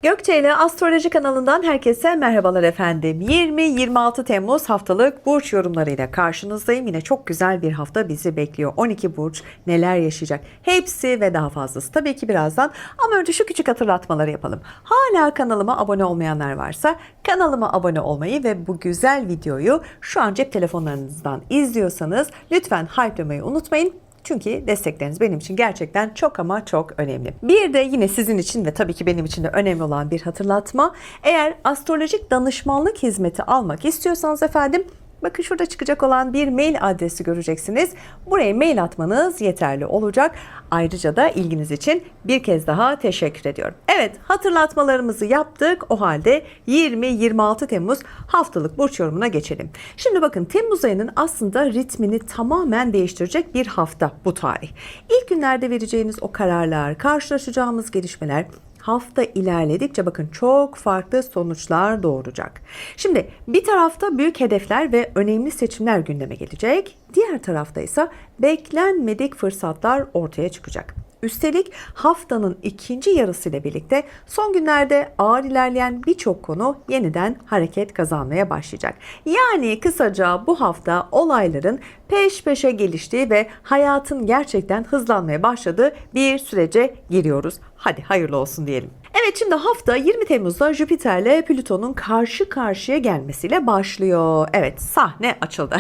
Gökçe ile Astroloji kanalından herkese merhabalar efendim. 20-26 Temmuz haftalık burç yorumlarıyla karşınızdayım. Yine çok güzel bir hafta bizi bekliyor. 12 burç neler yaşayacak? Hepsi ve daha fazlası tabii ki birazdan. Ama önce şu küçük hatırlatmaları yapalım. Hala kanalıma abone olmayanlar varsa kanalıma abone olmayı ve bu güzel videoyu şu an cep telefonlarınızdan izliyorsanız lütfen hype'lamayı unutmayın. Çünkü destekleriniz benim için gerçekten çok ama çok önemli. Bir de yine sizin için ve tabii ki benim için de önemli olan bir hatırlatma. Eğer astrolojik danışmanlık hizmeti almak istiyorsanız efendim, bakın şurada çıkacak olan bir mail adresi göreceksiniz. Buraya mail atmanız yeterli olacak. Ayrıca da ilginiz için bir kez daha teşekkür ediyorum. Evet, hatırlatmalarımızı yaptık. O halde 20-26 Temmuz haftalık burç yorumuna geçelim. Şimdi bakın, Temmuz ayının aslında ritmini tamamen değiştirecek bir hafta bu tarih. İlk günlerde vereceğiniz o kararlar, karşılaşacağımız gelişmeler hafta ilerledikçe bakın çok farklı sonuçlar doğuracak. Şimdi bir tarafta büyük hedefler ve önemli seçimler gündeme gelecek. Diğer tarafta ise beklenmedik fırsatlar ortaya çıkacak. Üstelik haftanın ikinci yarısıyla birlikte son günlerde ağır ilerleyen birçok konu yeniden hareket kazanmaya başlayacak. Yani kısaca bu hafta olayların peş peşe geliştiği ve hayatın gerçekten hızlanmaya başladığı bir sürece giriyoruz. Hadi hayırlı olsun diyelim. Evet, şimdi hafta 20 Temmuz'da Jüpiter ile Plüton'un karşı karşıya gelmesiyle başlıyor. Evet, sahne açıldı.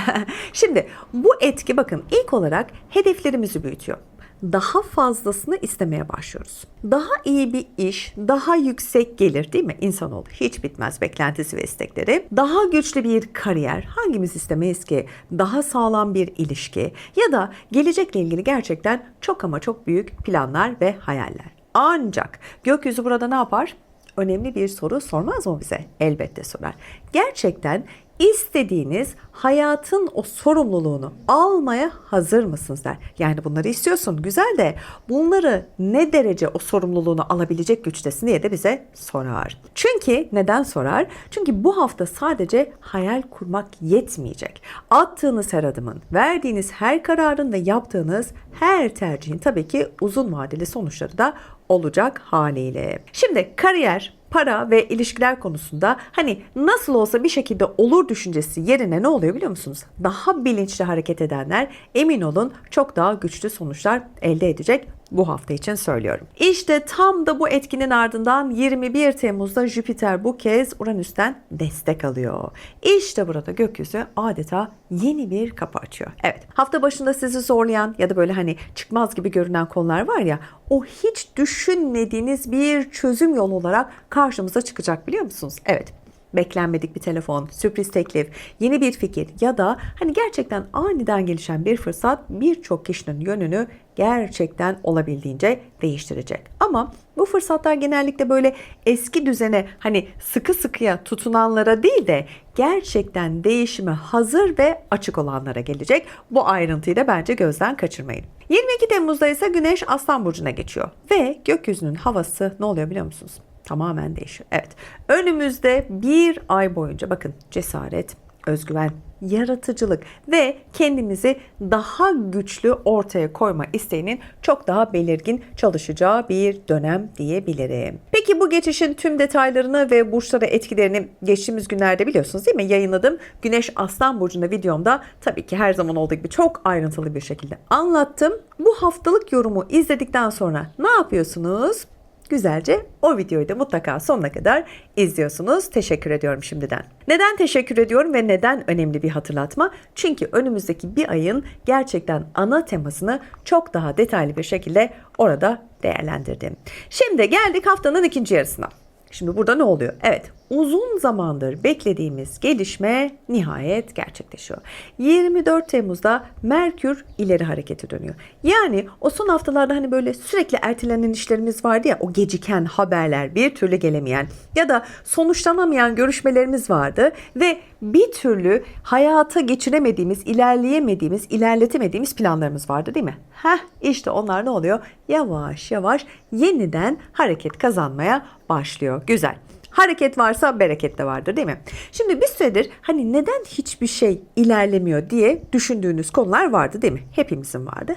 Şimdi bu etki bakın ilk olarak hedeflerimizi büyütüyor. Daha fazlasını istemeye başlıyoruz. Daha iyi bir iş, daha yüksek gelir, değil mi? İnsanoğlu hiç bitmez beklentisi ve istekleri. Daha güçlü bir kariyer, hangimiz istemeyiz ki? Daha sağlam bir ilişki ya da gelecekle ilgili gerçekten çok ama çok büyük planlar ve hayaller. Ancak gökyüzü burada ne yapar? Önemli bir soru sormaz mı bize? Elbette sorar. Gerçekten istediğiniz hayatın o sorumluluğunu almaya hazır mısınız der. Yani bunları istiyorsun, güzel, de bunları ne derece o sorumluluğunu alabilecek güçtesin diye de bize sorar. Çünkü neden sorar? Çünkü bu hafta sadece hayal kurmak yetmeyecek. Attığınız her adımın, verdiğiniz her kararın ve yaptığınız her tercihin tabii ki uzun vadeli sonuçları da olacak haliyle. Şimdi kariyer, para ve ilişkiler konusunda hani nasıl olsa bir şekilde olur düşüncesi yerine ne oluyor biliyor musunuz? Daha bilinçli hareket edenler emin olun çok daha güçlü sonuçlar elde edecek. Bu hafta için söylüyorum. İşte tam da bu etkinin ardından 21 Temmuz'da Jüpiter bu kez Uranüs'ten destek alıyor. İşte burada gökyüzü adeta yeni bir kapı açıyor. Evet, hafta başında sizi zorlayan ya da böyle hani çıkmaz gibi görünen konular var ya, o hiç düşünmediğiniz bir çözüm yolu olarak karşımıza çıkacak, biliyor musunuz? Evet. Beklenmedik bir telefon, sürpriz teklif, yeni bir fikir ya da hani gerçekten aniden gelişen bir fırsat birçok kişinin yönünü gerçekten olabildiğince değiştirecek. Ama bu fırsatlar genellikle böyle eski düzene hani sıkı sıkıya tutunanlara değil de gerçekten değişime hazır ve açık olanlara gelecek. Bu ayrıntıyı da bence gözden kaçırmayın. 22 Temmuz'da ise Güneş Aslan Burcu'na geçiyor ve gökyüzünün havası ne oluyor biliyor musunuz? Tamamen değişiyor. Evet, önümüzde bir ay boyunca bakın cesaret, özgüven, yaratıcılık ve kendimizi daha güçlü ortaya koyma isteğinin çok daha belirgin çalışacağı bir dönem diyebilirim. Peki bu geçişin tüm detaylarını ve burçlara etkilerini geçtiğimiz günlerde biliyorsunuz değil mi? Yayınladım. Güneş Aslan Burcu'nda videomda tabii ki her zaman olduğu gibi çok ayrıntılı bir şekilde anlattım. Bu haftalık yorumu izledikten sonra ne yapıyorsunuz? Güzelce o videoyu da mutlaka sonuna kadar izliyorsunuz. Teşekkür ediyorum şimdiden. Neden teşekkür ediyorum ve neden önemli bir hatırlatma? Çünkü önümüzdeki bir ayın gerçekten ana temasını çok daha detaylı bir şekilde orada değerlendirdim. Şimdi geldik haftanın ikinci yarısına. Şimdi burada ne oluyor? Evet, uzun zamandır beklediğimiz gelişme nihayet gerçekleşiyor. 24 Temmuz'da Merkür ileri harekete dönüyor. Yani o son haftalarda hani böyle sürekli ertelenen işlerimiz vardı ya, o geciken haberler, bir türlü gelemeyen ya da sonuçlanamayan görüşmelerimiz vardı ve bir türlü hayata geçiremediğimiz, ilerleyemediğimiz, ilerletemediğimiz planlarımız vardı değil mi? İşte onlar ne oluyor? Yavaş yavaş yeniden hareket kazanmaya başlıyor. Güzel. Hareket varsa bereket de vardır değil mi? Şimdi bir süredir hani neden hiçbir şey ilerlemiyor diye düşündüğünüz konular vardı değil mi? Hepimizin vardı.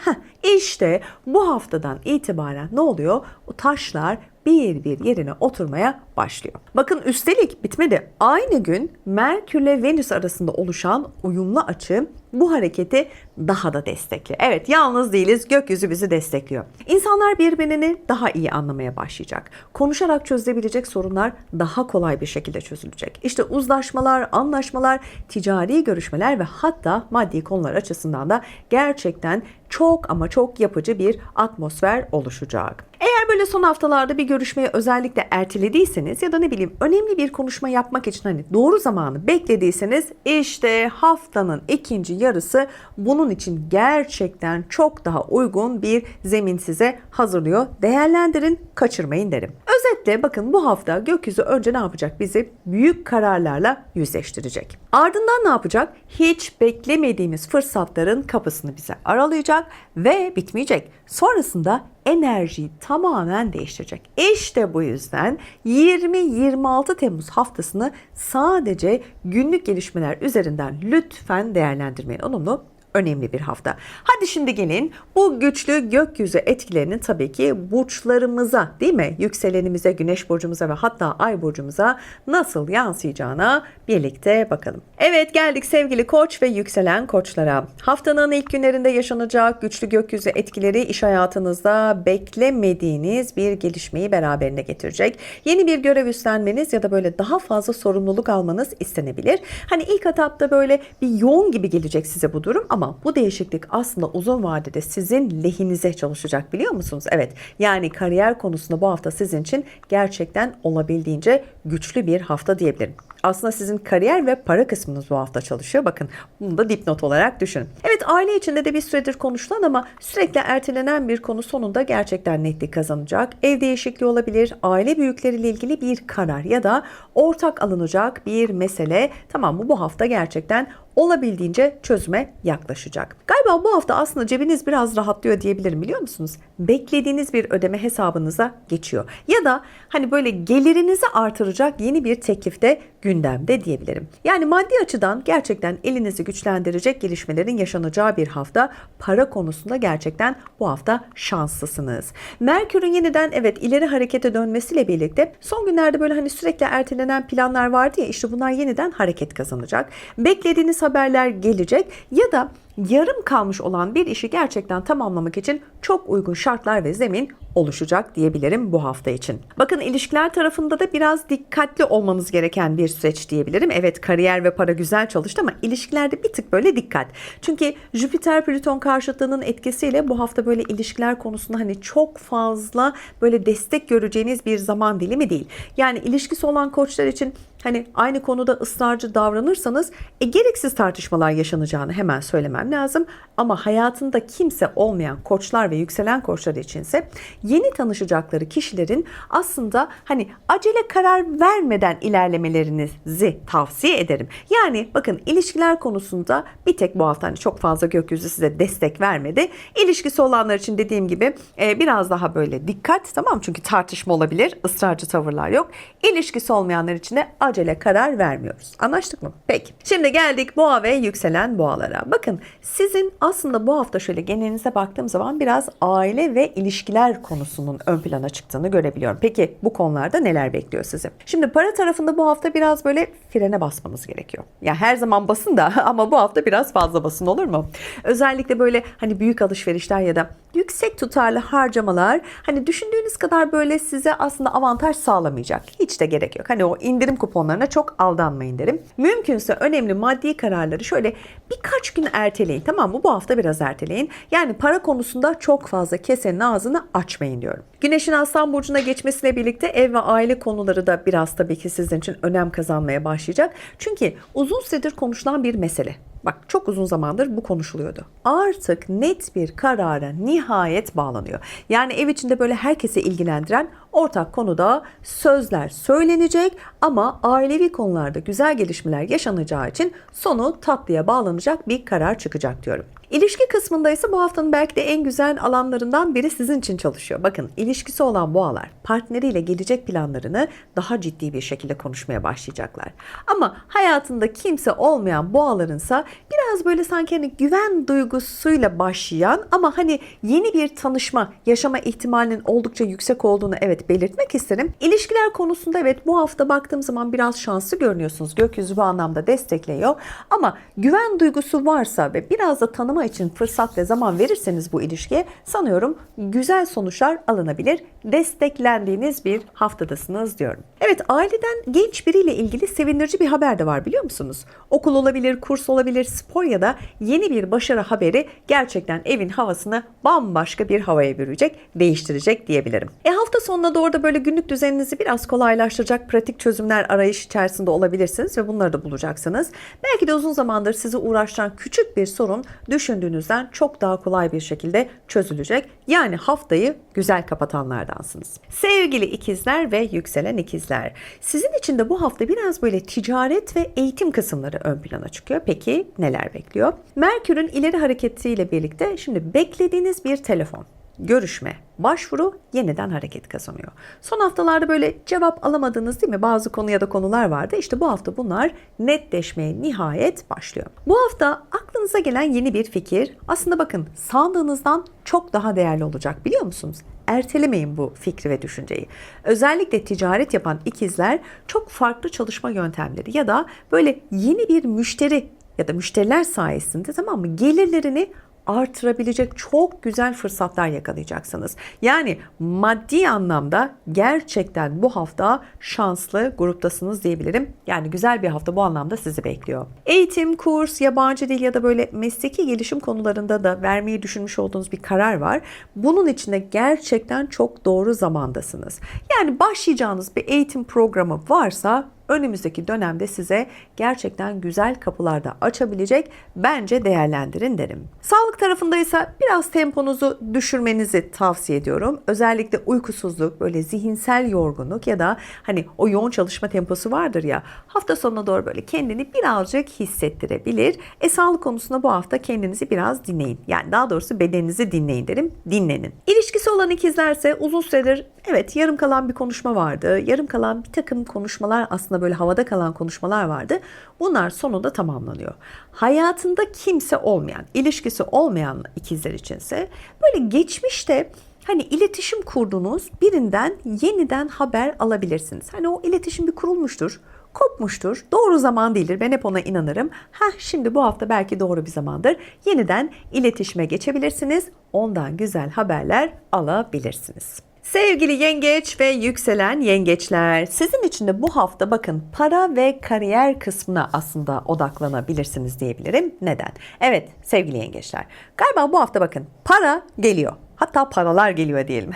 İşte bu haftadan itibaren ne oluyor? O taşlar bir bir yerine oturmaya başlıyor. Bakın üstelik bitmedi. Aynı gün Merkür ile Venüs arasında oluşan uyumlu açı bu hareketi daha da destekliyor. Evet, yalnız değiliz. Gökyüzü bizi destekliyor. İnsanlar birbirini daha iyi anlamaya başlayacak. Konuşarak çözülebilecek sorunlar daha kolay bir şekilde çözülecek. İşte uzlaşmalar, anlaşmalar, ticari görüşmeler ve hatta maddi konular açısından da gerçekten çok ama çok yapıcı bir atmosfer oluşacak. Eğer böyle son haftalarda bir görüşmeyi özellikle ertelediyseniz ya da ne bileyim önemli bir konuşma yapmak için hani doğru zamanı beklediyseniz işte haftanın ikinci yarısı bunun için gerçekten çok daha uygun bir zemin size hazırlıyor. Değerlendirin, kaçırmayın derim. Özetle bakın bu hafta gökyüzü önce ne yapacak? Bizi büyük kararlarla yüzleştirecek. Ardından ne yapacak? Hiç beklemediğimiz fırsatların kapısını bize aralayacak ve bitmeyecek. Sonrasında enerjiyi tamamen değiştirecek. İşte bu yüzden 20-26 Temmuz haftasını sadece günlük gelişmeler üzerinden lütfen değerlendirmeyin. Olumlu, önemli bir hafta. Hadi şimdi gelin bu güçlü gökyüzü etkilerinin tabii ki burçlarımıza, değil mi? Yükselenimize, güneş burcumuza ve hatta ay burcumuza nasıl yansıyacağına birlikte bakalım. Evet, geldik sevgili koç ve yükselen koçlara. Haftanın ilk günlerinde yaşanacak güçlü gökyüzü etkileri iş hayatınızda beklemediğiniz bir gelişmeyi beraberine getirecek. Yeni bir görev üstlenmeniz ya da böyle daha fazla sorumluluk almanız istenebilir. Hani ilk etapta böyle bir yoğun gibi gelecek size bu durum ama bu değişiklik aslında uzun vadede sizin lehinize çalışacak, biliyor musunuz? Evet, yani kariyer konusunda bu hafta sizin için gerçekten olabildiğince güçlü bir hafta diyebilirim. Aslında sizin kariyer ve para kısmınız bu hafta çalışıyor. Bakın bunu da dipnot olarak düşünün. Evet, aile içinde de bir süredir konuşulan ama sürekli ertelenen bir konu sonunda gerçekten netlik kazanacak. Ev değişikliği olabilir, aile büyükleriyle ilgili bir karar ya da ortak alınacak bir mesele, tamam mı, bu hafta gerçekten olabildiğince çözüme yaklaşacak. Galiba bu hafta aslında cebiniz biraz rahatlıyor diyebilirim, biliyor musunuz? Beklediğiniz bir ödeme hesabınıza geçiyor. Ya da hani böyle gelirinizi artıracak yeni bir teklif de gündemde diyebilirim. Yani maddi açıdan gerçekten elinizi güçlendirecek gelişmelerin yaşanacağı bir hafta. Para konusunda gerçekten bu hafta şanslısınız. Merkür'ün yeniden evet ileri harekete dönmesiyle birlikte son günlerde böyle hani sürekli ertelenen planlar vardı ya, işte bunlar yeniden hareket kazanacak. Beklediğiniz haberler gelecek ya da yarım kalmış olan bir işi gerçekten tamamlamak için çok uygun şartlar ve zemin oluşacak diyebilirim bu hafta için. Bakın ilişkiler tarafında da biraz dikkatli olmamız gereken bir süreç diyebilirim. Evet, kariyer ve para güzel çalıştı ama ilişkilerde bir tık böyle dikkat. Çünkü Jüpiter-Plüton karşıtlığının etkisiyle bu hafta böyle ilişkiler konusunda hani çok fazla böyle destek göreceğiniz bir zaman dilimi değil. Yani ilişkisi olan koçlar için hani aynı konuda ısrarcı davranırsanız gereksiz tartışmalar yaşanacağını hemen söylemem lazım. Ama hayatında kimse olmayan koçlar ve yükselen koçlar içinse yeni tanışacakları kişilerin aslında hani acele karar vermeden ilerlemelerinizi tavsiye ederim. Yani bakın ilişkiler konusunda bir tek bu hafta hani çok fazla gökyüzü size destek vermedi. İlişkisi olanlar için dediğim gibi biraz daha böyle dikkat, tamam, çünkü tartışma olabilir, ısrarcı tavırlar yok. İlişkisi olmayanlar için de acele karar vermiyoruz. Anlaştık mı? Peki. Şimdi geldik boğa ve yükselen boğalara. Bakın sizin aslında bu hafta şöyle genelinize baktığım zaman biraz aile ve ilişkiler konusunun ön plana çıktığını görebiliyorum. Peki bu konularda neler bekliyor sizi? Şimdi para tarafında bu hafta biraz böyle frene basmanız gerekiyor. Ya her zaman basın da ama bu hafta biraz fazla basın, olur mu? Özellikle böyle hani büyük alışverişler ya da yüksek tutarlı harcamalar hani düşündüğünüz kadar böyle size aslında avantaj sağlamayacak. Hiç de gerek yok. Hani o indirim kuponlarına çok aldanmayın derim. Mümkünse önemli maddi kararları şöyle birkaç gün erteleyin, tamam mı? Bu hafta biraz erteleyin. Yani para konusunda çok fazla kesenin ağzını açmayın diyorum. Güneşin Aslan Burcu'na geçmesiyle birlikte ev ve aile konuları da biraz tabii ki sizin için önem kazanmaya başlayacak. Çünkü uzun süredir konuşulan bir mesele. Bak, çok uzun zamandır bu konuşuluyordu. Artık net bir karara nihayet bağlanıyor. Yani ev içinde böyle herkese ilgilendiren ortak konuda sözler söylenecek ama ailevi konularda güzel gelişmeler yaşanacağı için sonu tatlıya bağlanacak bir karar çıkacak diyorum. İlişki kısmında ise bu haftanın belki de en güzel alanlarından biri sizin için çalışıyor. Bakın, ilişkisi olan boğalar partneriyle gelecek planlarını daha ciddi bir şekilde konuşmaya başlayacaklar. Ama hayatında kimse olmayan boğalarınsa biraz böyle sanki hani güven duygusuyla başlayan ama hani yeni bir tanışma yaşama ihtimalinin oldukça yüksek olduğunu evet belirtmek isterim. İlişkiler konusunda evet bu hafta baktığım zaman biraz şanslı görünüyorsunuz. Gökyüzü bu anlamda destekliyor. Ama güven duygusu varsa ve biraz da tanıma için fırsat ve zaman verirseniz bu ilişkiye sanıyorum güzel sonuçlar alınabilir. Desteklendiğiniz bir haftadasınız diyorum. Evet, aileden genç biriyle ilgili sevindirici bir haber de var, biliyor musunuz? Okul olabilir, kurs olabilir, spor ya da yeni bir başarı haberi gerçekten evin havasını bambaşka bir havaya bürüyecek, değiştirecek diyebilirim. Hafta sonuna doğru da böyle günlük düzeninizi biraz kolaylaştıracak pratik çözümler arayış içerisinde olabilirsiniz ve bunları da bulacaksınız. Belki de uzun zamandır sizi uğraştıran küçük bir sorun düşündüğünüzden çok daha kolay bir şekilde çözülecek. Yani haftayı güzel kapatanlardansınız. Sevgili ikizler ve yükselen ikizler, sizin için de bu hafta biraz böyle ticaret ve eğitim kısımları ön plana çıkıyor. Peki neler bekliyor? Merkür'ün ileri hareketiyle birlikte şimdi beklediğiniz bir telefon, görüşme, başvuru yeniden hareket kazanıyor. Son haftalarda böyle cevap alamadığınız değil mi? Bazı konu ya da konular vardı. İşte bu hafta bunlar netleşmeye nihayet başlıyor. Bu hafta aklınıza gelen yeni bir fikir aslında bakın sandığınızdan çok daha değerli olacak, biliyor musunuz? Ertelemeyin bu fikri ve düşünceyi. Özellikle ticaret yapan ikizler çok farklı çalışma yöntemleri ya da böyle yeni bir müşteri ya da müşteriler sayesinde, tamam mı, gelirlerini artırabilecek çok güzel fırsatlar yakalayacaksınız. Yani maddi anlamda gerçekten bu hafta şanslı gruptasınız diyebilirim. Yani güzel bir hafta bu anlamda sizi bekliyor. Eğitim, kurs, yabancı dil ya da böyle mesleki gelişim konularında da vermeyi düşünmüş olduğunuz bir karar var. Bunun için de gerçekten çok doğru zamandasınız. Yani başlayacağınız bir eğitim programı varsa önümüzdeki dönemde size gerçekten güzel kapılar da açabilecek. Bence değerlendirin derim. Sağlık tarafındaysa biraz temponuzu düşürmenizi tavsiye ediyorum. Özellikle uykusuzluk, böyle zihinsel yorgunluk ya da hani o yoğun çalışma temposu vardır ya, hafta sonuna doğru böyle kendini birazcık hissettirebilir. Sağlık konusunda bu hafta kendinizi biraz dinleyin. Yani daha doğrusu bedeninizi dinleyin derim. Dinlenin. İlişkisi olan ikizlerse uzun süredir evet yarım kalan bir konuşma vardı. Yarım kalan bir takım konuşmalar, aslında böyle havada kalan konuşmalar vardı. Bunlar sonunda tamamlanıyor. Hayatında kimse olmayan, ilişkisi olmayan ikizler içinse böyle geçmişte hani iletişim kurduğunuz birinden yeniden haber alabilirsiniz. Hani o iletişim bir kurulmuştur, kopmuştur. Doğru zaman değildir. Ben hep ona inanırım. Şimdi bu hafta belki doğru bir zamandır. Yeniden iletişime geçebilirsiniz. Ondan güzel haberler alabilirsiniz. Sevgili yengeç ve yükselen yengeçler, sizin için de bu hafta bakın para ve kariyer kısmına aslında odaklanabilirsiniz diyebilirim. Neden? Evet sevgili yengeçler, galiba bu hafta bakın para geliyor. Hatta paralar geliyor diyelim.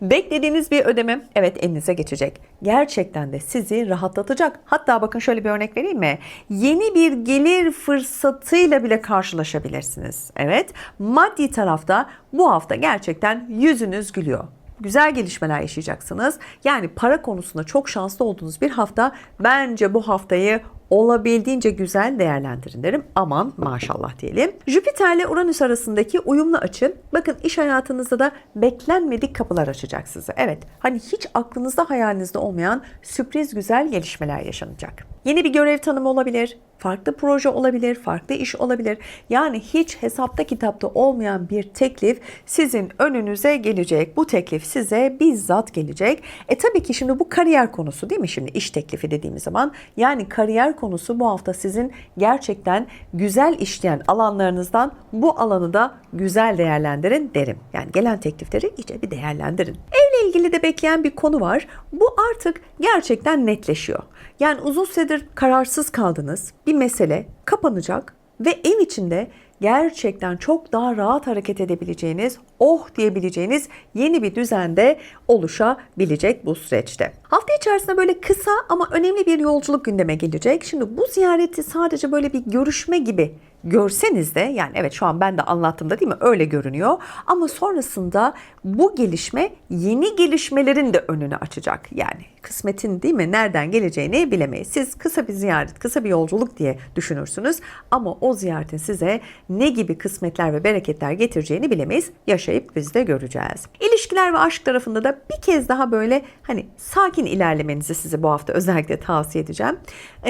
Beklediğiniz bir ödeme evet elinize geçecek. Gerçekten de sizi rahatlatacak. Hatta bakın şöyle bir örnek vereyim mi? Yeni bir gelir fırsatıyla bile karşılaşabilirsiniz. Evet, maddi tarafta bu hafta gerçekten yüzünüz gülüyor. Güzel gelişmeler yaşayacaksınız. Yani para konusunda çok şanslı olduğunuz bir hafta. Bence bu haftayı olabildiğince güzel değerlendirin derim. Aman maşallah diyelim. Jüpiter ile Uranüs arasındaki uyumlu açı, bakın iş hayatınızda da beklenmedik kapılar açacak size. Evet, hani hiç aklınızda hayalinizde olmayan sürpriz güzel gelişmeler yaşanacak. Yeni bir görev tanımı olabilir, farklı proje olabilir, farklı iş olabilir. Yani hiç hesapta kitapta olmayan bir teklif sizin önünüze gelecek. Bu teklif size bizzat gelecek. Tabii ki şimdi bu kariyer konusu değil mi? Şimdi iş teklifi dediğimiz zaman yani kariyer konusu bu hafta sizin gerçekten güzel işleyen alanlarınızdan, bu alanı da güzel değerlendirin derim. Yani gelen teklifleri iyice bir değerlendirin. Evle ilgili de bekleyen bir konu var. Bu artık gerçekten netleşiyor. Yani uzun süredir kararsız kaldınız. Bir mesele kapanacak ve ev içinde gerçekten çok daha rahat hareket edebileceğiniz oh diyebileceğiniz yeni bir düzende oluşabilecek bu süreçte. Hafta içerisinde böyle kısa ama önemli bir yolculuk gündeme gelecek. Şimdi bu ziyareti sadece böyle bir görüşme gibi görseniz de, yani evet şu an ben de anlattığımda değil mi öyle görünüyor, ama sonrasında bu gelişme yeni gelişmelerin de önünü açacak. Yani kısmetin değil mi nereden geleceğini bilemeyiz. Siz kısa bir ziyaret, kısa bir yolculuk diye düşünürsünüz ama o ziyaretin size ne gibi kısmetler ve bereketler getireceğini bilemeyiz. Yaşayıp biz de göreceğiz. İlişkiler ve aşk tarafında da bir kez daha böyle hani sakin ilerlemenizi size bu hafta özellikle tavsiye edeceğim.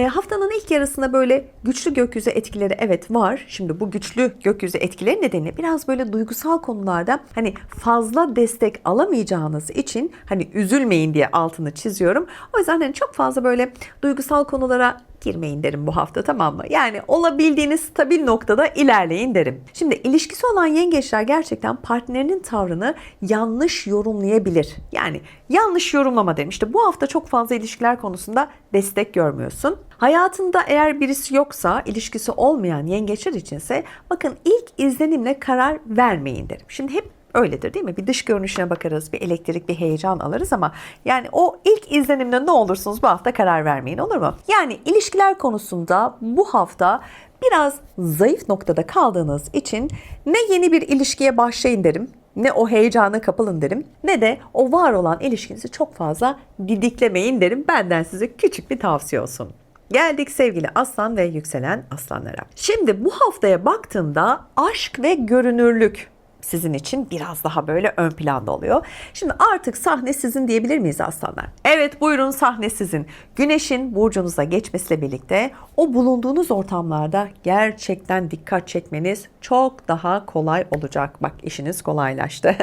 Haftanın ilk yarısında böyle güçlü gökyüzü etkileri evet var. Şimdi bu güçlü gökyüzü etkileri nedeniyle biraz böyle duygusal konularda hani fazla destek alamayacağınız için hani üzülmeyin diye altını çiziyorum. O yüzden hani çok fazla böyle duygusal konulara girmeyin derim bu hafta, tamam mı? Yani olabildiğiniz stabil noktada ilerleyin derim. Şimdi ilişkisi olan yengeçler gerçekten partnerinin tavrını yanlış yorumlayabilir. Yani yanlış yorumlama derim. İşte bu hafta çok fazla ilişkiler konusunda destek görmüyorsun. Hayatında eğer birisi yoksa, ilişkisi olmayan yengeçler içinse bakın ilk izlenimle karar vermeyin derim. Şimdi hep öyledir değil mi? Bir dış görünüşüne bakarız, bir elektrik, bir heyecan alırız ama yani o ilk izlenimde ne olursunuz bu hafta karar vermeyin, olur mu? Yani ilişkiler konusunda bu hafta biraz zayıf noktada kaldığınız için ne yeni bir ilişkiye başlayın derim, ne o heyecana kapılın derim, ne de o var olan ilişkinizi çok fazla didiklemeyin derim. Benden size küçük bir tavsiye olsun. Geldik sevgili aslan ve yükselen aslanlara. Şimdi bu haftaya baktığımda aşk ve görünürlük sizin için biraz daha böyle ön planda oluyor. Şimdi artık sahne sizin diyebilir miyiz aslanlar? Evet, buyurun, sahne sizin. Güneşin burcunuza geçmesiyle birlikte o bulunduğunuz ortamlarda gerçekten dikkat çekmeniz çok daha kolay olacak. Bak, işiniz kolaylaştı.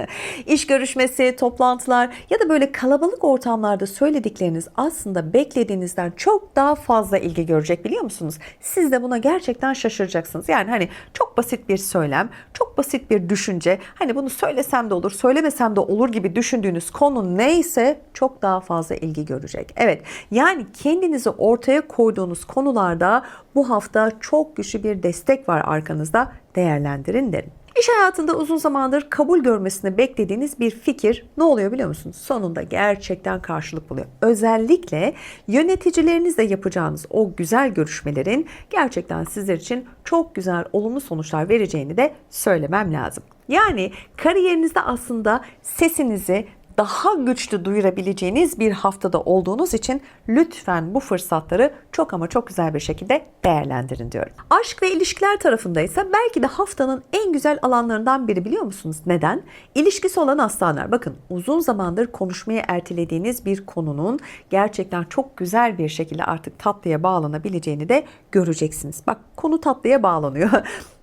İş görüşmesi, toplantılar ya da böyle kalabalık ortamlarda söyledikleriniz aslında beklediğinizden çok daha fazla ilgi görecek, biliyor musunuz? Siz de buna gerçekten şaşıracaksınız. Yani hani çok basit bir söylem, çok basit bir düşünce, hani bunu söylesem de olur, söylemesem de olur gibi düşündüğünüz konu neyse çok daha fazla ilgi görecek. Evet, yani kendinizi ortaya koyduğunuz konularda bu hafta çok güçlü bir destek var arkanızda, değerlendirin derim. İş hayatında uzun zamandır kabul görmesini beklediğiniz bir fikir ne oluyor biliyor musunuz? Sonunda gerçekten karşılık buluyor. Özellikle yöneticilerinizle yapacağınız o güzel görüşmelerin gerçekten sizler için çok güzel, olumlu sonuçlar vereceğini de söylemem lazım. Yani kariyerinizde aslında sesinizi daha güçlü duyurabileceğiniz bir haftada olduğunuz için lütfen bu fırsatları çok ama çok güzel bir şekilde değerlendirin diyorum. Aşk ve ilişkiler tarafındaysa belki de haftanın en güzel alanlarından biri, biliyor musunuz? Neden? İlişkisi olan aslanlar, bakın uzun zamandır konuşmaya ertelediğiniz bir konunun gerçekten çok güzel bir şekilde artık tatlıya bağlanabileceğini de göreceksiniz. Bak, konu tatlıya bağlanıyor.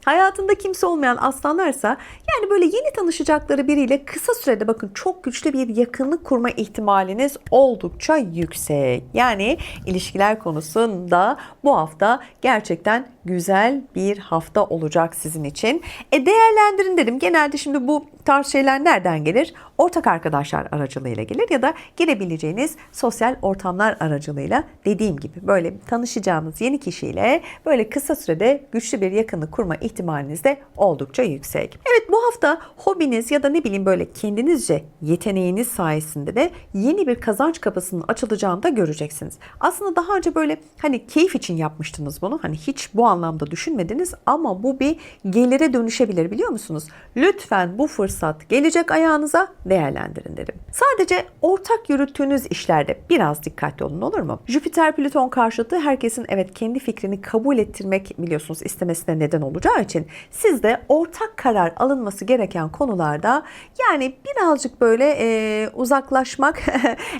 Hayatında kimse olmayan aslanlarsa yani böyle yeni tanışacakları biriyle kısa sürede bakın çok güçlü bir yakınlık kurma ihtimaliniz oldukça yüksek. Yani ilişkiler konusunda bu hafta gerçekten güzel bir hafta olacak sizin için. Değerlendirin dedim. Genelde şimdi bu tarz şeyler nereden gelir? Ortak arkadaşlar aracılığıyla gelir ya da girebileceğiniz sosyal ortamlar aracılığıyla, dediğim gibi böyle tanışacağınız yeni kişiyle böyle kısa sürede güçlü bir yakınlık kurma ihtimaliniz de oldukça yüksek. Evet, bu hafta hobiniz ya da ne bileyim böyle kendinizce yeteneğiniz sayesinde de yeni bir kazanç kapısının açılacağını da göreceksiniz. Aslında daha önce böyle hani keyif için yapmıştınız bunu. Hani hiç bu anlamda düşünmediniz ama bu bir gelire dönüşebilir, biliyor musunuz? Lütfen bu fırsat gelecek ayağınıza, değerlendirin derim. Sadece ortak yürüttüğünüz işlerde biraz dikkatli olun, olur mu? Jüpiter-Plüton karşıtı herkesin evet kendi fikrini kabul ettirmek biliyorsunuz istemesine neden olacağı için siz de ortak karar alınması gereken konularda yani birazcık böyle uzaklaşmak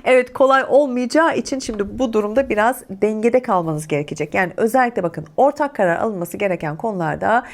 evet kolay olmayacağı için şimdi bu durumda biraz dengede kalmanız gerekecek. Yani özellikle bakın ortak karar alınması gereken konularda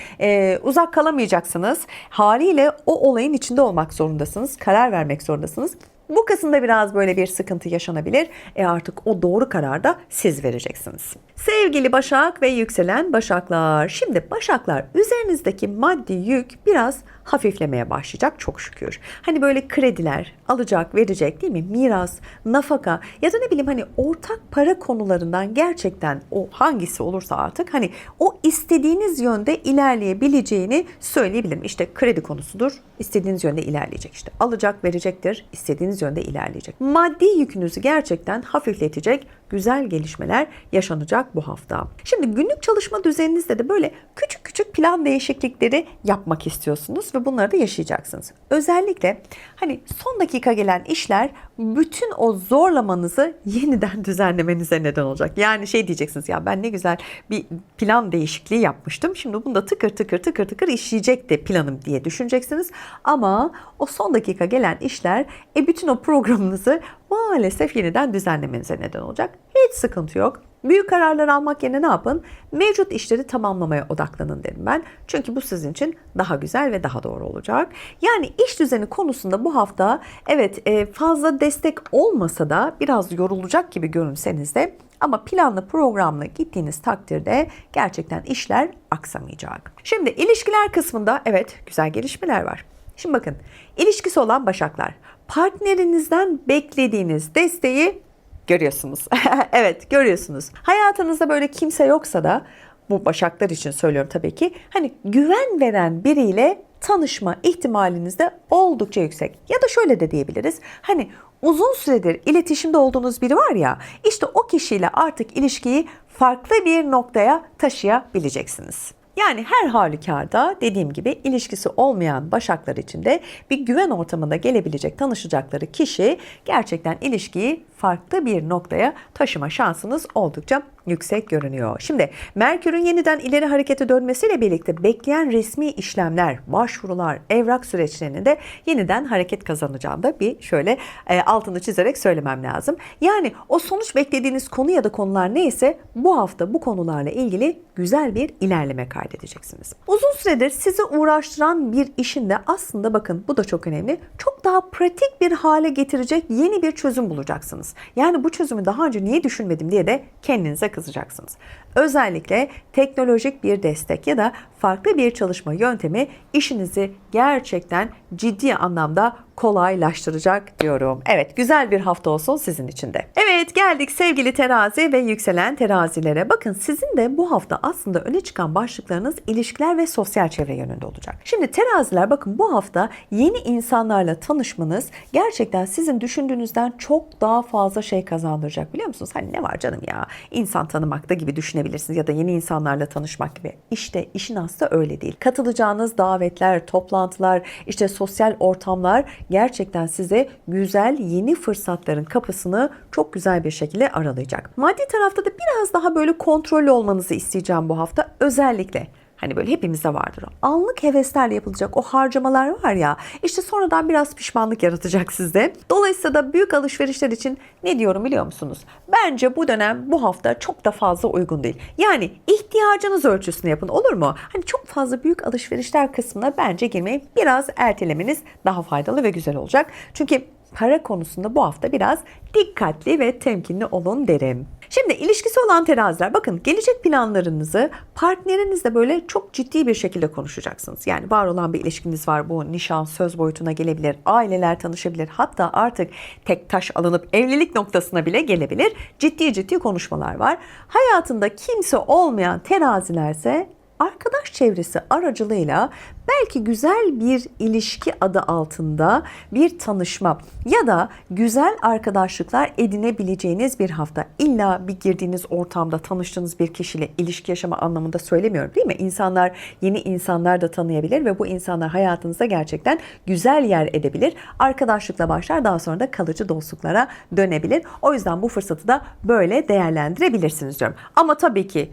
uzak kalamayacaksınız. Haliyle o olayın içinde olmak zorundasınız. Karar vermek zorundasınız. Bu kısımda biraz böyle bir sıkıntı yaşanabilir. Artık o doğru kararı da siz vereceksiniz. Sevgili Başak ve yükselen Başaklar. Şimdi Başaklar, üzerinizdeki maddi yük biraz hafiflemeye başlayacak çok şükür. Hani böyle krediler, alacak, verecek değil mi? Miras, nafaka ya da ne bileyim hani ortak para konularından gerçekten o hangisi olursa artık hani o istediğiniz yönde ilerleyebileceğini söyleyebilirim. İşte kredi konusudur, istediğiniz yönde ilerleyecek. İşte alacak, verecektir, istediğiniz yönde ilerleyecek. Maddi yükünüzü gerçekten hafifletecek güzel gelişmeler yaşanacak bu hafta. Şimdi günlük çalışma düzeninizde de böyle küçük küçük plan değişiklikleri yapmak istiyorsunuz ve bunları da yaşayacaksınız. Özellikle hani son dakika gelen işler bütün o zorlamanızı yeniden düzenlemenize neden olacak. Yani şey diyeceksiniz, ya ben ne güzel bir plan değişikliği yapmıştım. Şimdi bunu da tıkır tıkır tıkır tıkır işleyecekti planım diye düşüneceksiniz. Ama o son dakika gelen işler bütün o programınızı maalesef yeniden düzenlemenize neden olacak. Hiç sıkıntı yok. Büyük kararlar almak yerine ne yapın? Mevcut işleri tamamlamaya odaklanın derim ben. Çünkü bu sizin için daha güzel ve daha doğru olacak. Yani iş düzeni konusunda bu hafta evet fazla destek olmasa da biraz yorulacak gibi görünseniz de ama planlı programlı gittiğiniz takdirde gerçekten işler aksamayacak. Şimdi ilişkiler kısmında evet güzel gelişmeler var. Şimdi bakın, ilişkisi olan Başaklar, partnerinizden beklediğiniz desteği görüyorsunuz. Evet, görüyorsunuz. Hayatınızda böyle kimse yoksa da, bu Başaklar için söylüyorum tabii ki, hani güven veren biriyle tanışma ihtimaliniz de oldukça yüksek. Ya da şöyle de diyebiliriz. Hani uzun süredir iletişimde olduğunuz biri var ya, işte o kişiyle artık ilişkiyi farklı bir noktaya taşıyabileceksiniz. Yani her halükarda dediğim gibi ilişkisi olmayan Başaklar için de bir güven ortamında gelebilecek tanışacakları kişi gerçekten ilişkiyi farklı bir noktaya taşıma şansınız oldukça yüksek görünüyor. Şimdi Merkür'ün yeniden ileri harekete dönmesiyle birlikte bekleyen resmi işlemler, başvurular, evrak süreçlerinin de yeniden hareket kazanacağını da bir şöyle altını çizerek söylemem lazım. Yani o sonuç beklediğiniz konu ya da konular neyse bu hafta bu konularla ilgili güzel bir ilerleme kaydedeceksiniz. Uzun süredir sizi uğraştıran bir işin de aslında bakın bu da çok önemli, çok daha pratik bir hale getirecek yeni bir çözüm bulacaksınız. Yani bu çözümü daha önce niye düşünmedim diye de kendinize kızacaksınız. Özellikle teknolojik bir destek ya da farklı bir çalışma yöntemi işinizi gerçekten ciddi anlamda kolaylaştıracak diyorum. Evet, güzel bir hafta olsun sizin için de. Evet, geldik sevgili terazi ve yükselen terazilere. Bakın sizin de bu hafta aslında öne çıkan başlıklarınız ilişkiler ve sosyal çevre yönünde olacak. Şimdi teraziler, bakın bu hafta yeni insanlarla tanışmanız gerçekten sizin düşündüğünüzden çok daha fazla şey kazandıracak, biliyor musunuz? Hani ne var canım ya, insan tanımakta gibi düşünebilirsiniz ya da yeni insanlarla tanışmak gibi. İşte işin aslı öyle değil. Katılacağınız davetler, toplantılar, işte sosyal ortamlar gerçekten size güzel yeni fırsatların kapısını çok güzel bir şekilde aralayacak. Maddi tarafta da biraz daha böyle kontrollü olmanızı isteyeceğim bu hafta. Özellikle hani böyle hepimizde vardır o. Anlık heveslerle yapılacak o harcamalar var ya, işte sonradan biraz pişmanlık yaratacak sizde. Dolayısıyla da büyük alışverişler için ne diyorum biliyor musunuz? Bence bu dönem bu hafta çok da fazla uygun değil. Yani ihtiyacınız ölçüsünde yapın, olur mu? Hani çok fazla büyük alışverişler kısmına bence girmeyin. Biraz ertelemeniz daha faydalı ve güzel olacak. Çünkü para konusunda bu hafta biraz dikkatli ve temkinli olun derim. Şimdi ilişkisi olan teraziler, bakın gelecek planlarınızı partnerinizle böyle çok ciddi bir şekilde konuşacaksınız. Yani var olan bir ilişkiniz var, bu nişan, söz boyutuna gelebilir, aileler tanışabilir, hatta artık tek taş alınıp evlilik noktasına bile gelebilir. Ciddi ciddi konuşmalar var. Hayatında kimse olmayan terazilerse arkadaş çevresi aracılığıyla belki güzel bir ilişki adı altında bir tanışma ya da güzel arkadaşlıklar edinebileceğiniz bir hafta. İlla bir girdiğiniz ortamda tanıştığınız bir kişiyle ilişki yaşama anlamında söylemiyorum, değil mi? İnsanlar, yeni insanlar da tanıyabilir ve bu insanlar hayatınıza gerçekten güzel yer edebilir. Arkadaşlıkla başlar, daha sonra da kalıcı dostluklara dönebilir. O yüzden bu fırsatı da böyle değerlendirebilirsiniz diyorum. Ama tabii ki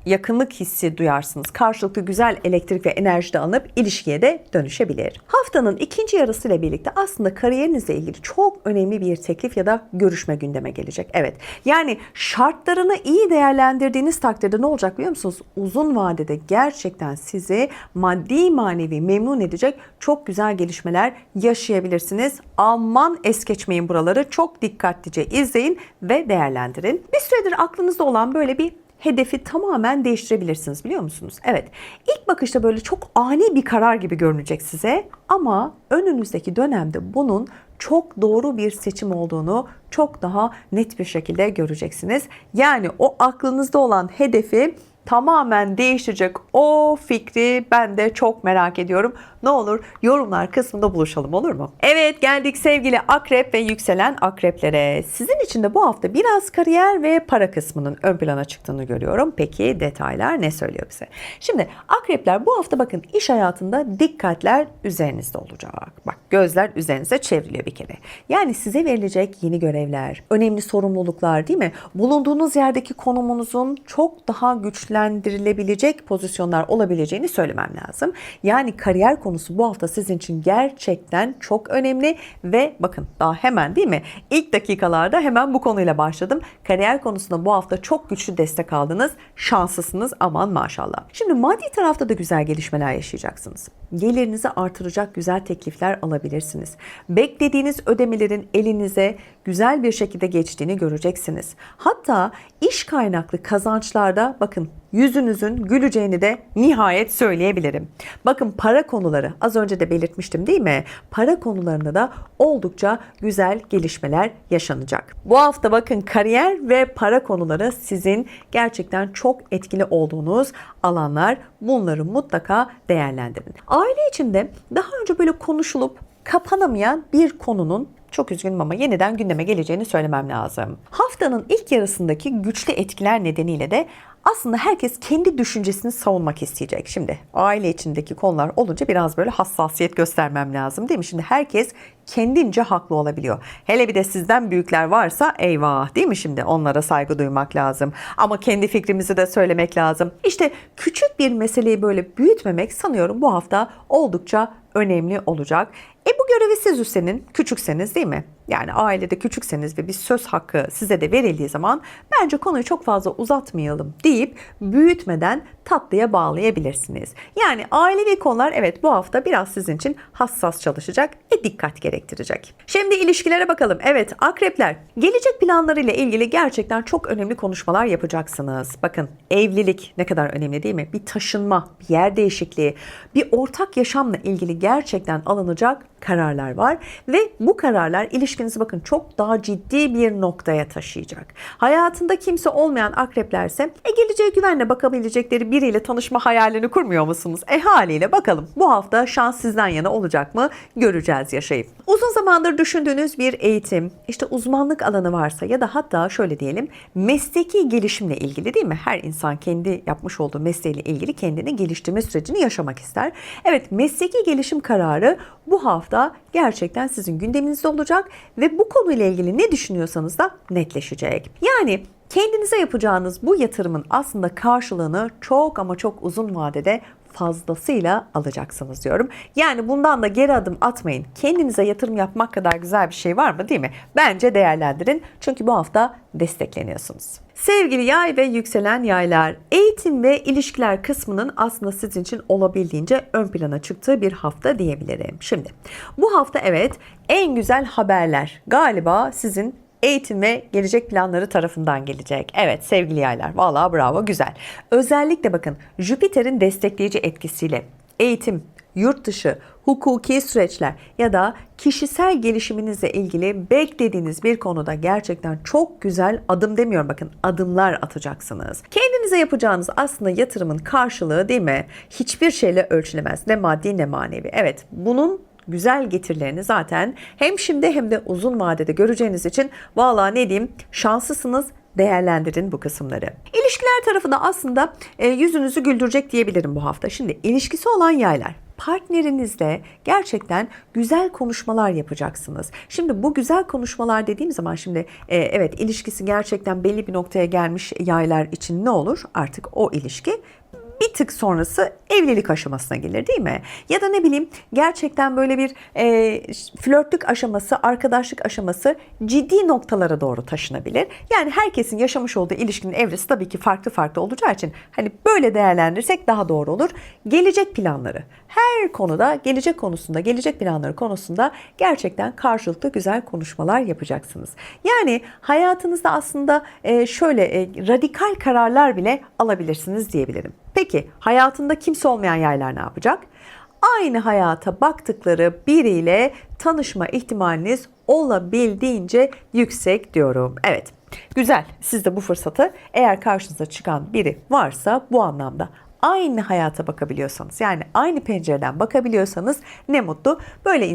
yakınlık hissi duyarsınız. Karşılıklı güzel elektrik ve enerji de alınıp ilişkiye de dönüşebilir. Haftanın ikinci yarısıyla birlikte aslında kariyerinizle ilgili çok önemli bir teklif ya da görüşme gündeme gelecek. Evet, yani şartlarını iyi değerlendirdiğiniz takdirde ne olacak biliyor musunuz? Uzun vadede gerçekten sizi maddi manevi memnun edecek çok güzel gelişmeler yaşayabilirsiniz. Aman es geçmeyin buraları. Çok dikkatlice izleyin ve değerlendirin. Bir süredir aklınızda olan böyle bir hedefi tamamen değiştirebilirsiniz, biliyor musunuz? Evet, ilk bakışta böyle çok ani bir karar gibi görünecek size ama önünüzdeki dönemde bunun çok doğru bir seçim olduğunu çok daha net bir şekilde göreceksiniz. Yani o aklınızda olan hedefi tamamen değiştirecek o fikri ben de çok merak ediyorum. Ne olur yorumlar kısmında buluşalım, olur mu? Evet, geldik sevgili akrep ve yükselen akreplere. Sizin için de bu hafta biraz kariyer ve para kısmının ön plana çıktığını görüyorum. Peki detaylar ne söylüyor bize? Şimdi akrepler bu hafta bakın iş hayatında dikkatler üzerinizde olacak. Bak, gözler üzerinize çevriliyor bir kere. Yani size verilecek yeni görevler, önemli sorumluluklar, değil mi? Bulunduğunuz yerdeki konumunuzun çok daha güçlendirilebilecek pozisyonlar olabileceğini söylemem lazım. Yani kariyer konusu bu hafta sizin için gerçekten çok önemli ve bakın daha hemen, değil mi? İlk dakikalarda hemen bu konuyla başladım. Kariyer konusunda bu hafta çok güçlü destek aldınız. Şanslısınız, aman maşallah. Şimdi maddi tarafta da güzel gelişmeler yaşayacaksınız. Gelirinizi artıracak güzel teklifler alabilirsiniz. Beklediğiniz ödemelerin elinize güzel bir şekilde geçtiğini göreceksiniz. Hatta iş kaynaklı kazançlarda bakın yüzünüzün güleceğini de nihayet söyleyebilirim. Bakın para konuları, az önce de belirtmiştim değil mi? Para konularında da oldukça güzel gelişmeler yaşanacak. Bu hafta bakın kariyer ve para konuları sizin gerçekten çok etkili olduğunuz alanlar. Bunları mutlaka değerlendirin. Aile içinde daha önce böyle konuşulup kapanamayan bir konunun, çok üzgünüm ama yeniden gündeme geleceğini söylemem lazım. Haftanın ilk yarısındaki güçlü etkiler nedeniyle de aslında herkes kendi düşüncesini savunmak isteyecek. Şimdi aile içindeki konular olunca biraz böyle hassasiyet göstermem lazım, değil mi? Şimdi herkes kendince haklı olabiliyor. Hele bir de sizden büyükler varsa eyvah, değil mi? Şimdi onlara saygı duymak lazım. Ama kendi fikrimizi de söylemek lazım. İşte küçük bir meseleyi böyle büyütmemek sanıyorum bu hafta oldukça önemli olacak. Bu görevi siz üstlenin, küçükseniz, değil mi? Yani ailede küçükseniz ve bir söz hakkı size de verildiği zaman bence konuyu çok fazla uzatmayalım deyip büyütmeden tatlıya bağlayabilirsiniz. Yani ailevi konular evet bu hafta biraz sizin için hassas çalışacak ve dikkat gerektirecek. Şimdi ilişkilere bakalım. Evet akrepler, gelecek planlarıyla ilgili gerçekten çok önemli konuşmalar yapacaksınız. Bakın evlilik ne kadar önemli, değil mi? Bir taşınma, bir yer değişikliği, bir ortak yaşamla ilgili gerçekten alınacak kararlar var ve bu kararlar ilişkinizi bakın çok daha ciddi bir noktaya taşıyacak. Hayatında kimse olmayan akreplerse geleceğe güvenle bakabilecekleri biriyle tanışma hayalini kurmuyor musunuz? Haliyle bakalım bu hafta şans sizden yana olacak mı? Göreceğiz yaşayıp. Uzun zamandır düşündüğünüz bir eğitim, işte uzmanlık alanı varsa ya da hatta şöyle diyelim mesleki gelişimle ilgili, değil mi? Her insan kendi yapmış olduğu mesleğiyle ilgili kendini geliştirme sürecini yaşamak ister. Evet, mesleki gelişim kararı bu hafta gerçekten sizin gündeminizde olacak ve bu konuyla ilgili ne düşünüyorsanız da netleşecek. Yani kendinize yapacağınız bu yatırımın aslında karşılığını çok ama çok uzun vadede fazlasıyla alacaksınız diyorum. Yani bundan da geri adım atmayın. Kendinize yatırım yapmak kadar güzel bir şey var mı, değil mi? Bence değerlendirin. Çünkü bu hafta destekleniyorsunuz. Sevgili yay ve yükselen yaylar, eğitim ve ilişkiler kısmının aslında sizin için olabildiğince ön plana çıktığı bir hafta diyebilirim. Şimdi bu hafta evet en güzel haberler galiba sizin eğitim ve gelecek planları tarafından gelecek. Evet sevgili yaylar, vallahi bravo, güzel. Özellikle bakın Jüpiter'in destekleyici etkisiyle eğitim, yurt dışı, hukuki süreçler ya da kişisel gelişiminizle ilgili beklediğiniz bir konuda gerçekten çok güzel adım demiyorum bakın adımlar atacaksınız. Kendinize yapacağınız aslında yatırımın karşılığı, değil mi? Hiçbir şeyle ölçülemez. Ne maddi ne manevi. Evet, bunun güzel getirilerini zaten hem şimdi hem de uzun vadede göreceğiniz için vallahi ne diyeyim, şanslısınız. Değerlendirin bu kısımları. İlişkiler tarafı da aslında yüzünüzü güldürecek diyebilirim bu hafta. Şimdi ilişkisi olan yaylar, partnerinizle gerçekten güzel konuşmalar yapacaksınız. Şimdi bu güzel konuşmalar dediğim zaman şimdi evet ilişkisi gerçekten belli bir noktaya gelmiş yaylar için ne olur? Artık o ilişki bir tık sonrası evlilik aşamasına gelir değil mi? Ya da ne bileyim gerçekten böyle bir flörtlük aşaması, arkadaşlık aşaması ciddi noktalara doğru taşınabilir. Yani herkesin yaşamış olduğu ilişkinin evresi tabii ki farklı farklı olacağı için hani böyle değerlendirsek daha doğru olur. Gelecek planları. Her konuda gelecek konusunda, gelecek planları konusunda gerçekten karşılıklı güzel konuşmalar yapacaksınız. Yani hayatınızda aslında şöyle radikal kararlar bile alabilirsiniz diyebilirim. Peki hayatında kimse olmayan yaylar ne yapacak? Aynı hayata baktıkları biriyle tanışma ihtimaliniz olabildiğince yüksek diyorum. Evet, güzel. Siz de bu fırsatı eğer karşınıza çıkan biri varsa bu anlamda aynı hayata bakabiliyorsanız, yani aynı pencereden bakabiliyorsanız ne mutlu. Böyle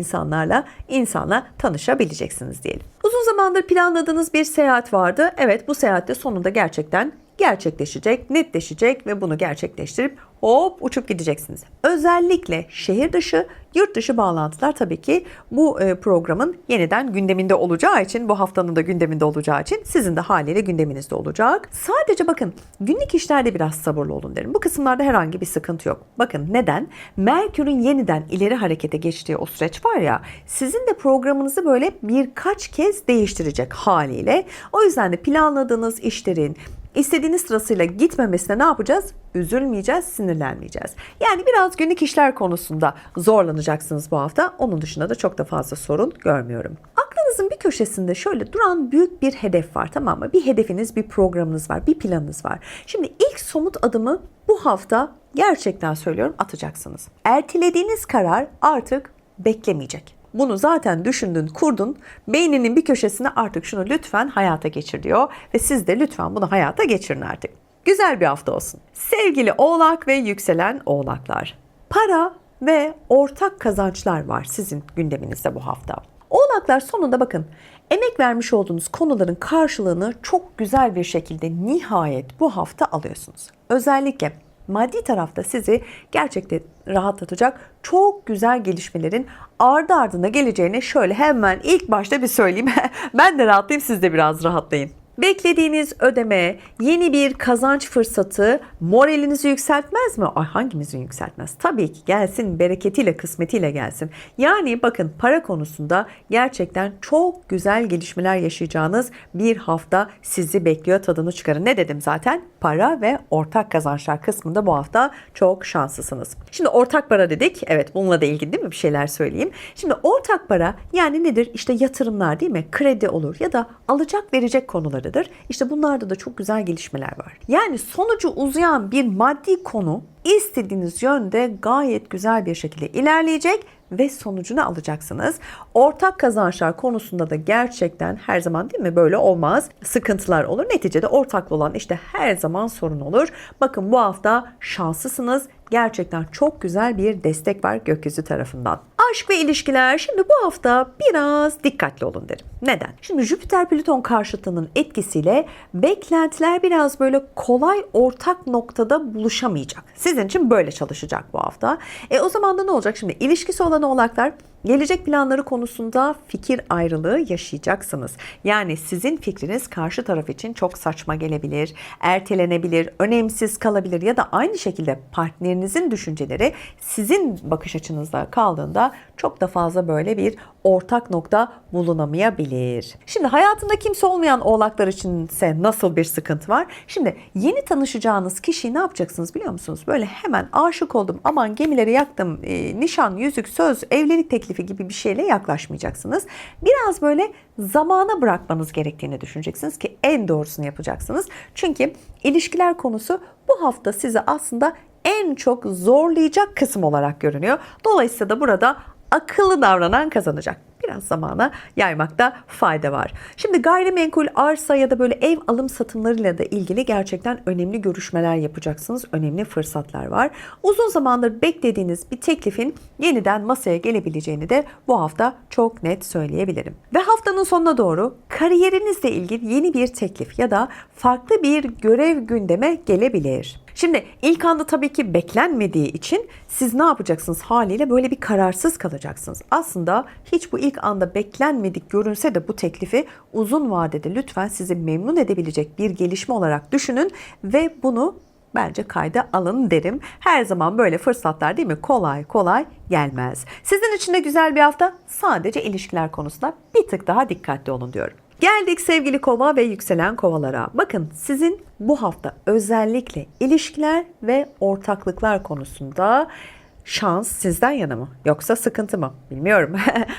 insanla tanışabileceksiniz diyelim. Uzun zamandır planladığınız bir seyahat vardı. Evet, bu seyahatte sonunda gerçekten gerçekleşecek, netleşecek ve bunu gerçekleştirip hop uçup gideceksiniz. Özellikle şehir dışı, yurt dışı bağlantılar tabii ki bu programın yeniden gündeminde olacağı için, bu haftanın da gündeminde olacağı için sizin de haliyle gündeminizde olacak. Sadece bakın günlük işlerde biraz sabırlı olun derim. Bu kısımlarda herhangi bir sıkıntı yok. Bakın neden? Merkür'ün yeniden ileri harekete geçtiği o süreç var ya, sizin de programınızı böyle birkaç kez değiştirecek haliyle. O yüzden de planladığınız işlerin İstediğiniz sırasıyla gitmemesine ne yapacağız? Üzülmeyeceğiz, sinirlenmeyeceğiz. Yani biraz günlük işler konusunda zorlanacaksınız bu hafta. Onun dışında da çok da fazla sorun görmüyorum. Aklınızın bir köşesinde şöyle duran büyük bir hedef var, tamam mı? Bir hedefiniz, bir programınız var, bir planınız var. Şimdi ilk somut adımı bu hafta gerçekten söylüyorum atacaksınız. Ertelediğiniz karar artık beklemeyecek. Bunu zaten düşündün, kurdun. Beyninin bir köşesine artık şunu lütfen hayata geçir diyor. Ve siz de lütfen bunu hayata geçirin artık. Güzel bir hafta olsun. Sevgili Oğlak ve yükselen Oğlaklar. Para ve ortak kazançlar var sizin gündeminizde bu hafta. Oğlaklar sonunda bakın emek vermiş olduğunuz konuların karşılığını çok güzel bir şekilde nihayet bu hafta alıyorsunuz. Özellikle maddi tarafta sizi gerçekten rahatlatacak çok güzel gelişmelerin ardı ardına geleceğini şöyle hemen ilk başta bir söyleyeyim. Ben de rahatlayayım, siz de biraz rahatlayın. Beklediğiniz ödeme, yeni bir kazanç fırsatı moralinizi yükseltmez mi? Ay hangimizin yükseltmez? Tabii ki gelsin, bereketiyle, kısmetiyle gelsin. Yani bakın para konusunda gerçekten çok güzel gelişmeler yaşayacağınız bir hafta sizi bekliyor. Tadını çıkarın. Ne dedim zaten? Para ve ortak kazançlar kısmında bu hafta çok şanslısınız. Şimdi ortak para dedik. Evet, bununla da ilgili değil mi bir şeyler söyleyeyim. Şimdi ortak para yani nedir? İşte yatırımlar değil mi? Kredi olur ya da alacak verecek konularıdır. İşte bunlarda da çok güzel gelişmeler var. Yani sonucu uzayan bir maddi konu istediğiniz yönde gayet güzel bir şekilde ilerleyecek ve sonucunu alacaksınız. Ortak kazançlar konusunda da gerçekten her zaman değil mi böyle olmaz. Sıkıntılar olur. Neticede ortaklı olan işte her zaman sorun olur. Bakın bu hafta şanslısınız. Gerçekten çok güzel bir destek var gökyüzü tarafından. Aşk ve ilişkiler şimdi bu hafta biraz dikkatli olun derim. Neden? Şimdi Jüpiter-Plüton karşıtının etkisiyle beklentiler biraz böyle kolay ortak noktada buluşamayacak. Sizin için böyle çalışacak bu hafta. O zaman da ne olacak? Şimdi ilişkisi olan oğlaklar gelecek planları konusunda fikir ayrılığı yaşayacaksınız. Yani sizin fikriniz karşı taraf için çok saçma gelebilir, ertelenebilir, önemsiz kalabilir ya da aynı şekilde partnerinizin düşünceleri sizin bakış açınızda kaldığında çok da fazla böyle bir ortak nokta bulunamayabilir. Şimdi hayatında kimse olmayan oğlaklar içinse nasıl bir sıkıntı var? Şimdi yeni tanışacağınız kişiyi ne yapacaksınız biliyor musunuz? Böyle hemen aşık oldum, aman gemileri yaktım, nişan, yüzük, söz, evlilik teklifi gibi bir şeyle yaklaşmayacaksınız. Biraz böyle zamana bırakmanız gerektiğini düşüneceksiniz ki en doğrusunu yapacaksınız. Çünkü ilişkiler konusu bu hafta sizi aslında en çok zorlayacak kısım olarak görünüyor. Dolayısıyla da burada akıllı davranan kazanacak. Biraz zamana yaymakta fayda var. Şimdi gayrimenkul, arsa ya da böyle ev alım satımlarıyla da ilgili gerçekten önemli görüşmeler yapacaksınız. Önemli fırsatlar var. Uzun zamandır beklediğiniz bir teklifin yeniden masaya gelebileceğini de bu hafta çok net söyleyebilirim. Ve haftanın sonuna doğru kariyerinizle ilgili yeni bir teklif ya da farklı bir görev gündeme gelebilir. Şimdi ilk anda tabii ki beklenmediği için siz ne yapacaksınız haliyle böyle bir kararsız kalacaksınız. Aslında hiç bu ilk anda beklenmedik görünse de bu teklifi uzun vadede lütfen sizi memnun edebilecek bir gelişme olarak düşünün ve bunu bence kayda alın derim. Her zaman böyle fırsatlar değil mi? Kolay kolay gelmez. Sizin için de güzel bir hafta. Sadece ilişkiler konusunda bir tık daha dikkatli olun diyorum. Geldik sevgili kova ve yükselen kovalara. Bakın sizin bu hafta özellikle ilişkiler ve ortaklıklar konusunda şans sizden yana mı yoksa sıkıntı mı bilmiyorum.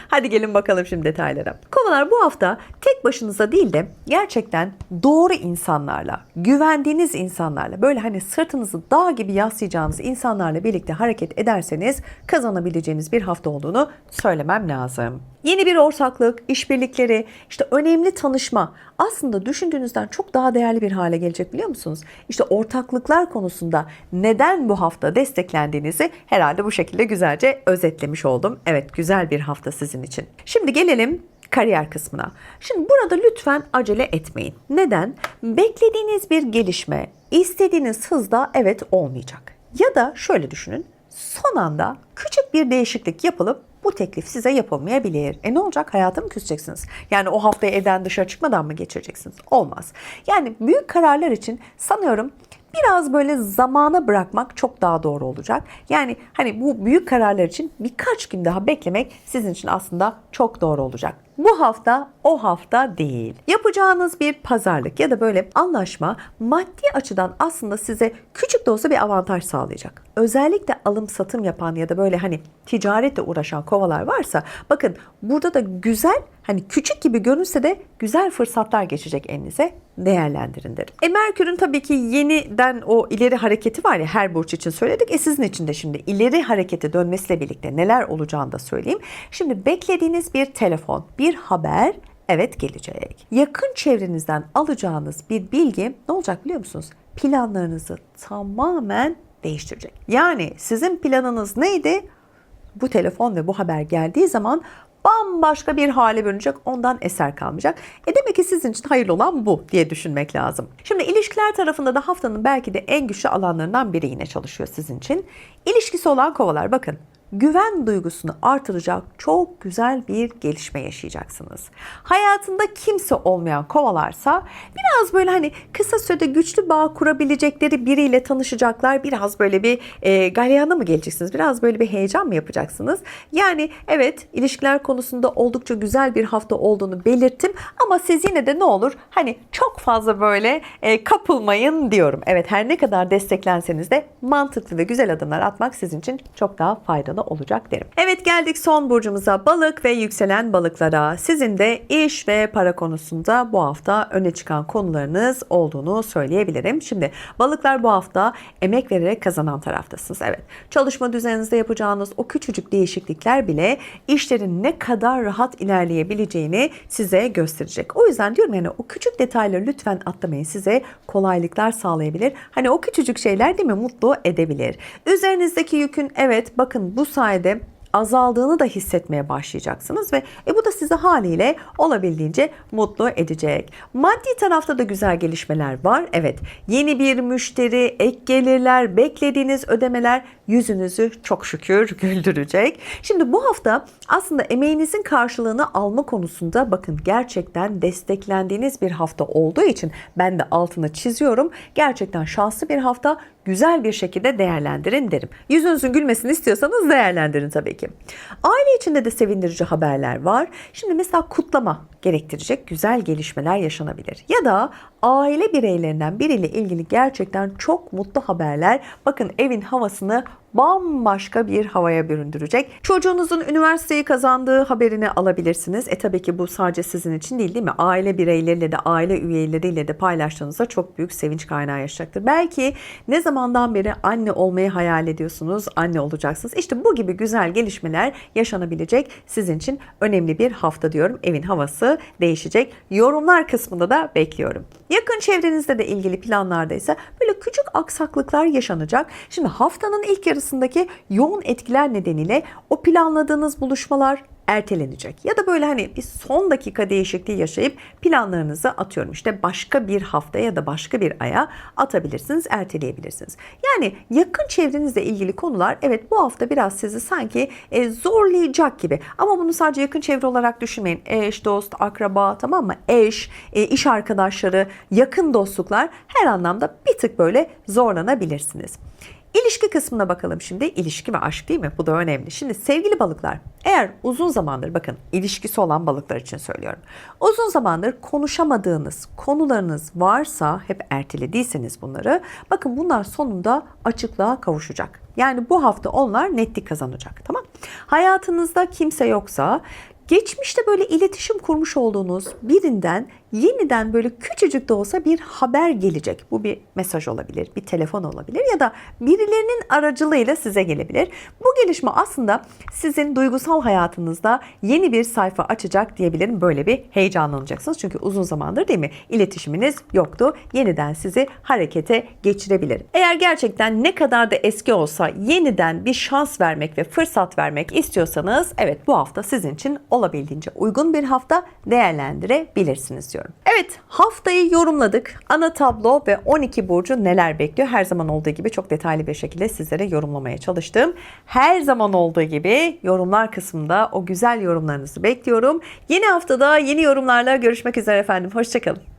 Hadi gelin bakalım şimdi detaylara. Kovalar bu hafta tek başınıza değil de gerçekten doğru insanlarla, güvendiğiniz insanlarla, böyle hani sırtınızı dağ gibi yaslayacağınız insanlarla birlikte hareket ederseniz kazanabileceğiniz bir hafta olduğunu söylemem lazım. Yeni bir ortaklık, işbirlikleri, işte önemli tanışma aslında düşündüğünüzden çok daha değerli bir hale gelecek, biliyor musunuz? İşte ortaklıklar konusunda neden bu hafta desteklendiğinizi herhalde bu şekilde güzelce özetlemiş oldum. Evet, güzel bir hafta sizin için. Şimdi gelelim kariyer kısmına. Şimdi burada lütfen acele etmeyin. Neden? Beklediğiniz bir gelişme, istediğiniz hızda evet olmayacak. Ya da şöyle düşünün, son anda küçük bir değişiklik yapılıp bu teklif size yapılmayabilir. Ne olacak? Hayata mı küseceksiniz? Yani o haftayı evden dışarı çıkmadan mı geçireceksiniz? Olmaz. Yani büyük kararlar için sanıyorum biraz böyle zamana bırakmak çok daha doğru olacak. Yani hani bu büyük kararlar için birkaç gün daha beklemek sizin için aslında çok doğru olacak. Bu hafta o hafta değil. Yapacağınız bir pazarlık ya da böyle anlaşma maddi açıdan aslında size küçük de olsa bir avantaj sağlayacak. Özellikle alım satım yapan ya da böyle hani ticaretle uğraşan kovalar varsa bakın burada da güzel, hani küçük gibi görünse de güzel fırsatlar geçecek elinize, değerlendirin derim. Merkür'ün tabii ki yeniden o ileri hareketi var ya, her burç için söyledik. Sizin için de şimdi ileri harekete dönmesiyle birlikte neler olacağını da söyleyeyim. Şimdi beklediğiniz bir telefon, bir haber evet gelecek. Yakın çevrenizden alacağınız bir bilgi ne olacak biliyor musunuz? Planlarınızı tamamen değiştirecek. Yani sizin planınız neydi? Bu telefon ve bu haber geldiği zaman bambaşka bir hale bürünecek, ondan eser kalmayacak. Demek ki sizin için hayırlı olan bu diye düşünmek lazım. Şimdi ilişkiler tarafında da haftanın belki de en güçlü alanlarından biri yine çalışıyor sizin için. İlişkisi olan kovalar bakın. Güven duygusunu artıracak çok güzel bir gelişme yaşayacaksınız. Hayatında kimse olmayan kovalarsa biraz böyle hani kısa sürede güçlü bağ kurabilecekleri biriyle tanışacaklar. Biraz böyle bir galyana mı geleceksiniz? Biraz böyle bir heyecan mı yapacaksınız? Yani evet, ilişkiler konusunda oldukça güzel bir hafta olduğunu belirttim. Ama siz yine de ne olur hani çok fazla böyle kapılmayın diyorum. Evet, her ne kadar desteklenseniz de mantıklı ve güzel adımlar atmak sizin için çok daha faydalı olacak derim. Evet, geldik son burcumuza, balık ve yükselen balıklara. Sizin de iş ve para konusunda bu hafta öne çıkan konularınız olduğunu söyleyebilirim. Şimdi balıklar bu hafta emek vererek kazanan taraftasınız. Evet, çalışma düzeninizde yapacağınız o küçücük değişiklikler bile işlerin ne kadar rahat ilerleyebileceğini size gösterecek. O yüzden diyorum yani o küçük detayları lütfen atlamayın. Size kolaylıklar sağlayabilir. Hani o küçücük şeyler değil mi, mutlu edebilir. Üzerinizdeki yükün evet bakın bu sayede azaldığını da hissetmeye başlayacaksınız ve bu da sizi haliyle olabildiğince mutlu edecek. Maddi tarafta da güzel gelişmeler var. Evet, yeni bir müşteri, ek gelirler, beklediğiniz ödemeler yüzünüzü çok şükür güldürecek. Şimdi bu hafta aslında emeğinizin karşılığını alma konusunda bakın gerçekten desteklendiğiniz bir hafta olduğu için ben de altını çiziyorum. Gerçekten şanslı bir hafta, güzel bir şekilde değerlendirin derim. Yüzünüzün gülmesini istiyorsanız değerlendirin tabii ki. Aile içinde de sevindirici haberler var. Şimdi mesela kutlama gerektirecek güzel gelişmeler yaşanabilir. Ya da aile bireylerinden biriyle ilgili gerçekten çok mutlu haberler. Bakın evin havasını bambaşka bir havaya büründürecek. Çocuğunuzun üniversiteyi kazandığı haberini alabilirsiniz. Tabii ki bu sadece sizin için değil mi? Aile bireyleriyle de aile üyeleriyle de paylaştığınızda çok büyük sevinç kaynağı yaşayacaktır. Belki ne zamandan beri anne olmayı hayal ediyorsunuz, anne olacaksınız. İşte bu gibi güzel gelişmeler yaşanabilecek sizin için önemli bir hafta diyorum. Evin havası değişecek. Yorumlar kısmında da bekliyorum. Yakın çevrenizde de ilgili planlarda ise böyle küçük aksaklıklar yaşanacak. Şimdi haftanın ilk yarısındaki yoğun etkiler nedeniyle o planladığınız buluşmalar ertelenecek. Ya da böyle hani bir son dakika değişikliği yaşayıp planlarınızı atıyorum işte başka bir haftaya ya da başka bir aya atabilirsiniz, erteleyebilirsiniz. Yani yakın çevrenizle ilgili konular evet bu hafta biraz sizi sanki zorlayacak gibi. Ama bunu sadece yakın çevre olarak düşünmeyin. Eş, dost, akraba, tamam mı? Eş, iş arkadaşları, yakın dostluklar her anlamda bir tık böyle zorlanabilirsiniz. İlişki kısmına bakalım şimdi. İlişki ve aşk değil mi? Bu da önemli. Şimdi sevgili balıklar, eğer uzun zamandır, bakın ilişkisi olan balıklar için söylüyorum. Uzun zamandır konuşamadığınız konularınız varsa, hep ertelediyseniz bunları, bakın bunlar sonunda açıklığa kavuşacak. Yani bu hafta onlar netlik kazanacak. Tamam? Hayatınızda kimse yoksa, geçmişte böyle iletişim kurmuş olduğunuz birinden yeniden böyle küçücük de olsa bir haber gelecek. Bu bir mesaj olabilir, bir telefon olabilir ya da birilerinin aracılığıyla size gelebilir. Bu gelişme aslında sizin duygusal hayatınızda yeni bir sayfa açacak diyebilirim. Böyle bir heyecanlanacaksınız. Çünkü uzun zamandır değil mi iletişiminiz yoktu. Yeniden sizi harekete geçirebilir. Eğer gerçekten ne kadar da eski olsa yeniden bir şans vermek ve fırsat vermek istiyorsanız, evet, bu hafta sizin için olabildiğince uygun bir hafta, değerlendirebilirsiniz diyorum. Evet, haftayı yorumladık. Ana tablo ve 12 burcu neler bekliyor? Her zaman olduğu gibi çok detaylı bir şekilde sizlere yorumlamaya çalıştım. Her zaman olduğu gibi yorumlar kısmında o güzel yorumlarınızı bekliyorum. Yeni haftada yeni yorumlarla görüşmek üzere efendim. Hoşçakalın.